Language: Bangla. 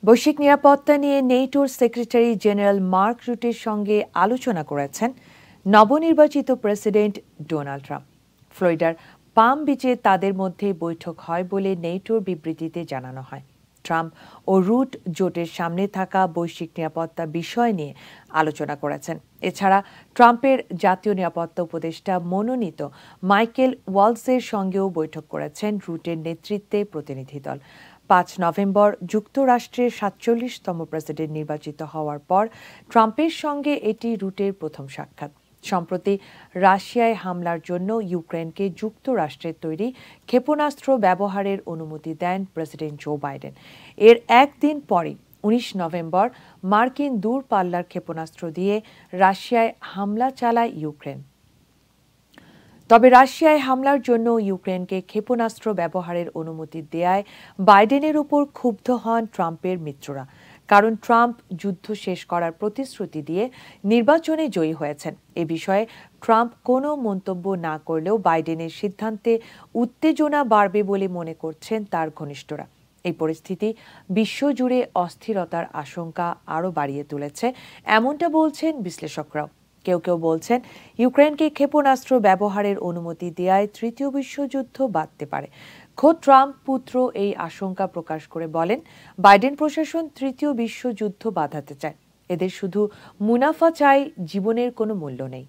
বৈশ্বিক নিরাপত্তা নিয়ে নেটোর সেক্রেটারি জেনারেল মার্ক রুটের সঙ্গে আলোচনা করেছেন নবনির্বাচিত প্রেসিডেন্ট ডোনাল্ড ট্রাম্প। ফ্লোরিডার পাম বিচে তাদের মধ্যে বৈঠক হয় বলে নেটোর বিবৃতিতে জানানো হয়। ট্রাম্প ও রুট জোটের সামনে থাকা বৈশ্বিক নিরাপত্তা বিষয় নিয়ে আলোচনা করেছেন। এছাড়া ট্রাম্পের জাতীয় নিরাপত্তা উপদেষ্টা মনোনীত মাইকেল ওয়ালসের সঙ্গেও বৈঠক করেছেন রুটের নেতৃত্বে প্রতিনিধি দল। ৫ নভেম্বর যুক্তরাষ্ট্রের ৪৭তম প্রেসিডেন্ট নির্বাচিত হওয়ার পর ট্রাম্পের সঙ্গে এটি রুটের প্রথম সাক্ষাৎ। সম্প্রতি রাশিয়ায় হামলার জন্য ইউক্রেনকে যুক্তরাষ্ট্রের তৈরি ক্ষেপণাস্ত্র ব্যবহারের অনুমতি দেন প্রেসিডেন্ট জো বাইডেন। এর একদিন পরে ১৯ নভেম্বর মার্কিন দূরপাল্লার ক্ষেপণাস্ত্র দিয়ে রাশিয়ায় হামলা চালায় ইউক্রেন। তবে রাশিয়ায় হামলার জন্য ইউক্রেনকে ক্ষেপণাস্ত্র ব্যবহারের অনুমতি দেয়ায় বাইডেনের উপর ক্ষুব্ধ হন ট্রাম্পের মিত্ররা। কারণ ট্রাম্প যুদ্ধ শেষ করার প্রতিশ্রুতি দিয়ে নির্বাচনে জয়ী হয়েছেন। এ বিষয়ে ট্রাম্প কোনো মন্তব্য না করলেও বাইডেনের সিদ্ধান্তে উত্তেজনা বাড়বে বলে মনে করছেন তার ঘনিষ্ঠরা। এই পরিস্থিতি বিশ্বজুড়ে অস্থিরতার আশঙ্কা আরও বাড়িয়ে তুলেছে, এমনটা বলছেন বিশ্লেষকরাও। কেউ কেউ বলছেন ইউক্রেনকে ক্ষেপণাস্ত্র ব্যবহারের অনুমতি দেয়ায় তৃতীয় বিশ্বযুদ্ধ বাধতে পারে। খোদ ট্রাম্প পুত্র এই আশঙ্কা প্রকাশ করে বলেন, বাইডেন প্রশাসন তৃতীয় বিশ্বযুদ্ধ বাধাতে চায়। এদের শুধু মুনাফা চাই, জীবনের কোনো মূল্য নেই।